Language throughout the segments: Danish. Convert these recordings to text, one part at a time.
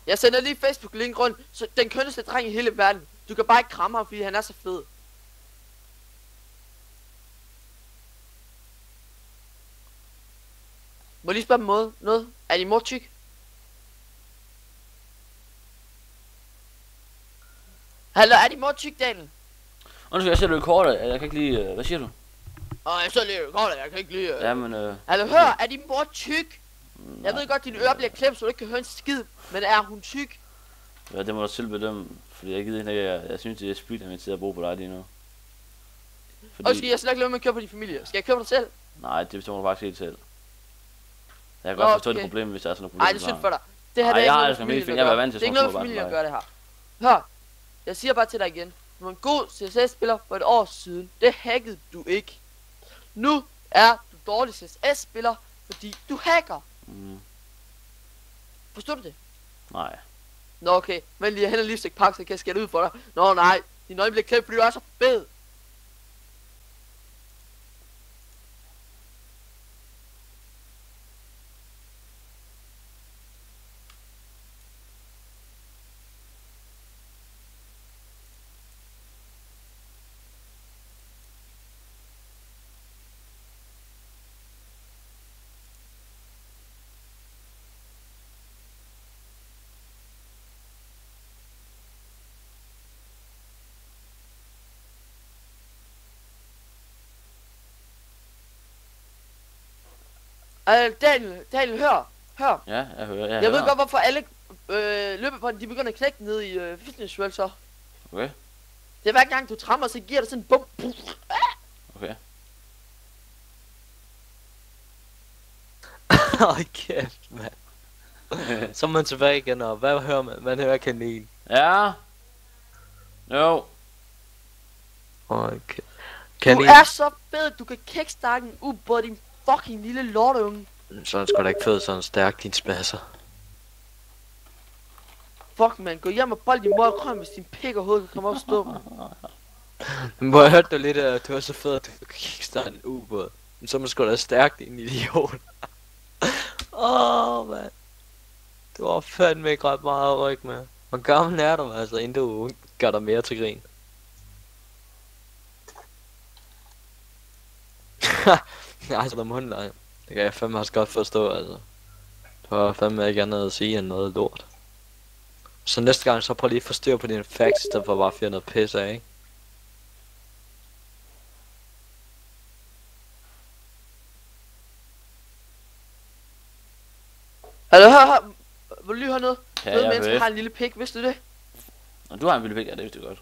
Jeg sender lige Facebook-link rundt, så den kønneste dreng i hele verden. Du kan bare ikke kramme ham, fordi han er så fed. Må jeg lige spørge dem noget? Er din mor tyk? Hallo, er din mor tyk, Daniel? Undskyld, jeg ser du recorder. Jeg kan ikke lige... hvad siger du? Jeg ser lige recorder, jeg kan ikke lige... Jamen, Hallo, hør, er din mor tyk? Jeg ved godt, dine ører bliver klemt, så du ikke kan høre en skid. Men er hun tyk? Ja, det må du selv bedømme. Fordi jeg gider ikke, jeg synes, det er spild, at min tid at bruge på dig lige nu. Fordi... Og skal jeg slet ikke lade med at køre på din familie? Skal jeg køre på dig selv? Nej, det bestemmer du faktisk helt selv. Jeg kan godt forstå det problem, hvis der er sådan noget problem. Nej, det er synd for dig. Det her det er ikke noget med familie at gøre. Det er ikke noget med familie at gøre det her. Hør, jeg siger bare til dig igen. Du var en god CSS-spiller for et år siden. Det hackede du ikke. Nu er du dårlig CSS-spiller, fordi du hacker. Forstår du det? Nej. Nå okay, men lige hen og lige stik pakke, så kan jeg skælde ud for dig. Nå nej, din øjne bliver klemt, fordi du er så fed. Daniel, hør. Ja, jeg hører. Jeg ved godt, hvorfor alle løbebånd, de begynder at knække ned i Fitness World så. Okay. Det er hver gang du trammer, så giver det sådan en bum. Okay. Kæft, mand. Så er man tilbage igen, og hvad hører man? Man hører kanin. Ja. Jo. Okay. Du er så fed, du kan kickstarte en ubåd, din fucking lille lorteunge. Så er sgu da ikke fed, sådan stærk din spasser. Fuck man, gå hjem og bold din mor i røven, hvis din pik og hoved kommer op og stå dem. Men hvor jeg hørte du lidt, at du var så fed, at du kan kickstarte en ubåd. Men så er man sgu da stærk, din idiot. Man. Du har fandme ikke ret meget ryg med. Hvor gammel er du altså, inden du gør dig mere til grin? Nej, så der mundleje. Det kan jeg fandme også godt forstå, altså. Du har fandme ikke andet at sige end noget lort. Så næste gang, så prøv lige at få styr på dine facts, der får bare fyre noget pisse af, ikke? Hallo, hør. Vil du lige høre noget? Ja, Fede mennesker har en lille pik, vidste du det? Og du har en lille pik, ja, det vidste jeg godt.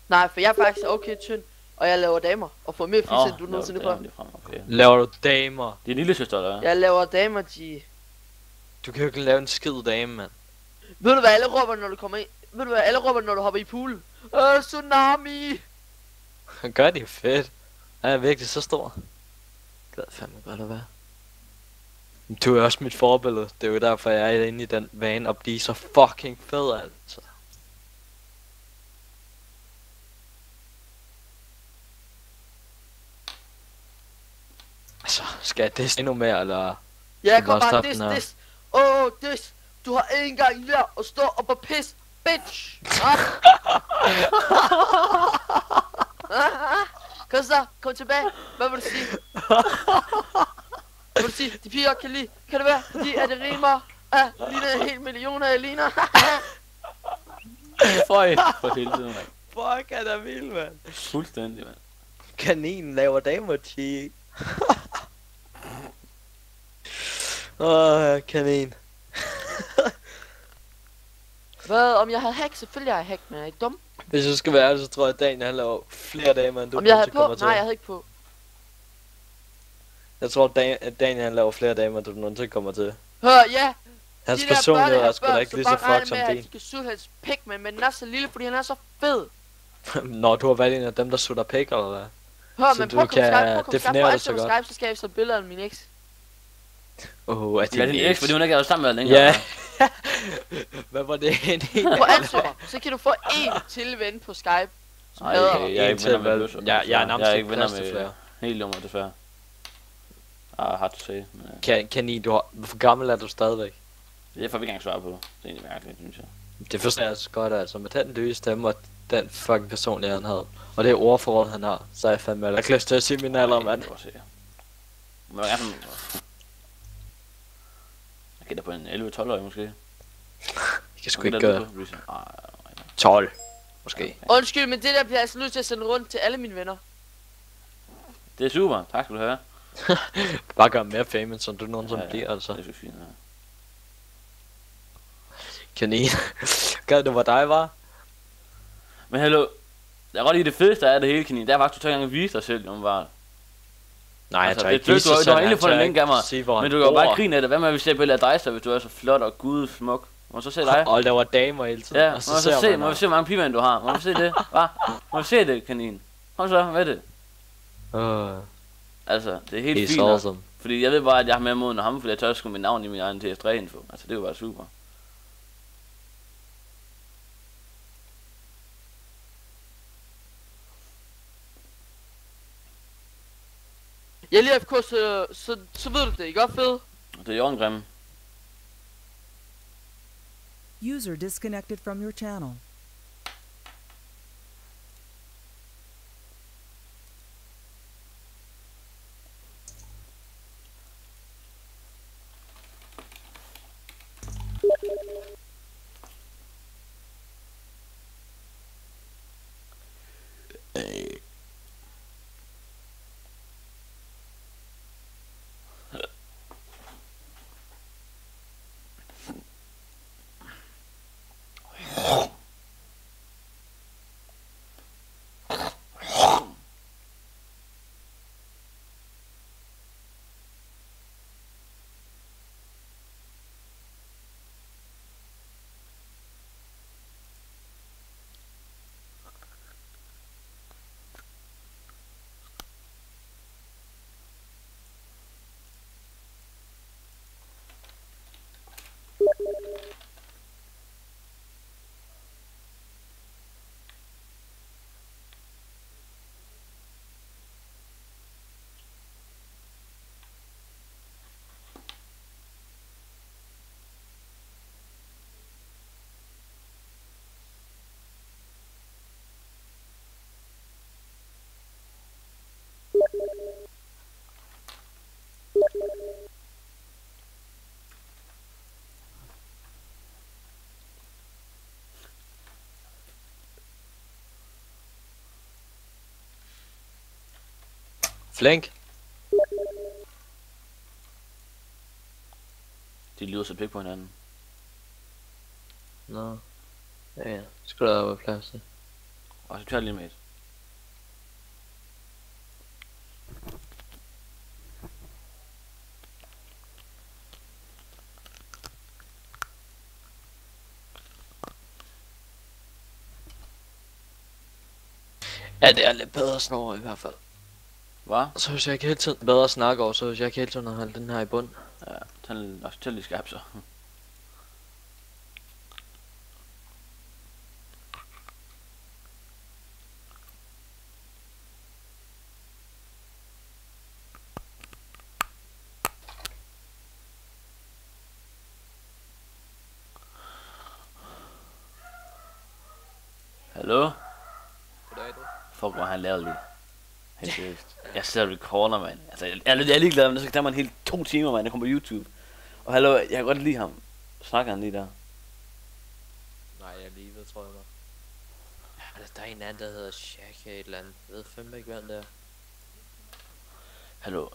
Nej, for jeg er faktisk okay tynd, og jeg laver damer, og får mere fisk, end du nogensinde prøver. Okay. Laver du damer? Det er lille søster, eller hvad? Jeg laver damer, G. Du kan jo ikke lave en skid dame, mand. Ved du hvad alle råber, når du kommer ind? Ved du hvad alle råber, når du hopper i poolen? Tsunami! Gør det fedt. Han er virkelig så stor. Glad fandme godt at være. Du er også mit forbillede. Det er jo derfor, jeg er inde i den vane at blive så fucking fed, altså. Altså, skal jeg disse endnu mere, eller? Ja, kom bare, dis. Dis. Du har ikke engang lært at stå op og pisse, bitch! Kom så, kom tilbage. Hvad vil du sige? Hvad vil du sige? De piger kan lide. Kan det være, fordi at det rimer? Ligner en hel million af ligner. Føj, for hele tiden, mand. Fuck, han er vild, mand. Fuldstændig, mand. Kaninen laver damer, G. Kanin. Hvad, om jeg havde hack? Selvfølgelig har jeg hack, men er I dum? Hvis jeg skal være ærlig, så tror jeg, at Daniel han laver flere damer, end du om jeg havde på? kommer Nej, jeg havde ikke på. Jeg tror, at Daniel han laver flere damer, end du nogensinde kommer til. Hør, ja! Hans personlighed er sgu da ikke lige så fuck som din. De kan sutte hans pik med, men den er så lille, fordi han er så fed. Nå, du har valgt en af dem, der sutter pik, eller hvad? Hør, så men du prøv kan definere det så godt. godt. Så skal jeg så billeder af min eks. Er det din eks, fordi hun ikke er sammen med længere? Ja. Hvad var det henne? På ansøger, så kan du få en til ven på Skype. Nej, jeg er ikke venner med Bøsser. Jeg er nærmest ikke venner med flere. Helt lummer, desværre. Hard to say. Kanin, hvor gammel er du stadigvæk? Det får vi ikke engang svare på. Det er egentlig mærkeligt, synes jeg. Det forstår jeg så godt, altså. Med den lyse stemme og den fucking person, han havde. Og det ordforråd, han har. Så er jeg fandme ikke lyst til at sige min alder, mand. Men jeg gætter på en 11-12-årig måske. Jeg kan sgu ikke gøre. 12. Måske. Okay. Undskyld, men det der bliver jeg altså nødt til at sende rundt til alle mine venner. Det er super. Tak skal du have. Bare gør mere famous, som du nogensinde bliver, altså. Det er så fint, ja. Kanin. Gad du, hvor dig var? Men hallo. Jeg kan godt lide det fedeste af det hele, kanin. Det er faktisk, du tager engang at vise dig selv, om var. Nej, jeg tør ikke vise dig selv. Du har egentlig fået en link af mig. Men du kan jo bare grine af det. Hvad med, at vi ser billeder af dig, så hvis du er så flot og gudsmuk? Må så se dig? Og der var damer hele tiden. Ja, må så se, må vi se, hvor mange pigmænd du har. Må vi se det? Hva? Må vi se det, kanin? Kom så, hvad er det? Altså, det er helt fint. Awesome. Fordi jeg ved bare, at jeg har mere mod end ham, fordi jeg tør sgu mit navn i min egen TS3-info. Altså, det er jo bare super. Jeg lige FK, så ved du det, ikke godt fedt? Det er Jørgen Grimme. User disconnected from your channel. Flink. De lyder så pik på hinanden. Nå. Ja, skal der være plads til. Og så tager lige med et. Ja, det er lidt bedre snor i hvert fald. Hvad? Så hvis jeg ikke hele tiden bedre snakke over, så hvis jeg ikke hele tiden har holdt den her i bund. Ja, tag lige skarp så. Hallo? Goddag du. Fuck, hvor han lavet lige. Helt seriøst. Jeg sidder og recorder, mand. Altså, jeg er ligeglad, men så skal der mig en helt 2 timer, mand. Jeg kommer på YouTube. Og hallo, jeg kan godt lide ham. Snakker han lige der? Nej, jeg lige ved, tror jeg nok. Ja, der er en anden, der hedder Shaq et eller andet. Jeg ved fandme ikke, hvem det er. Hallo,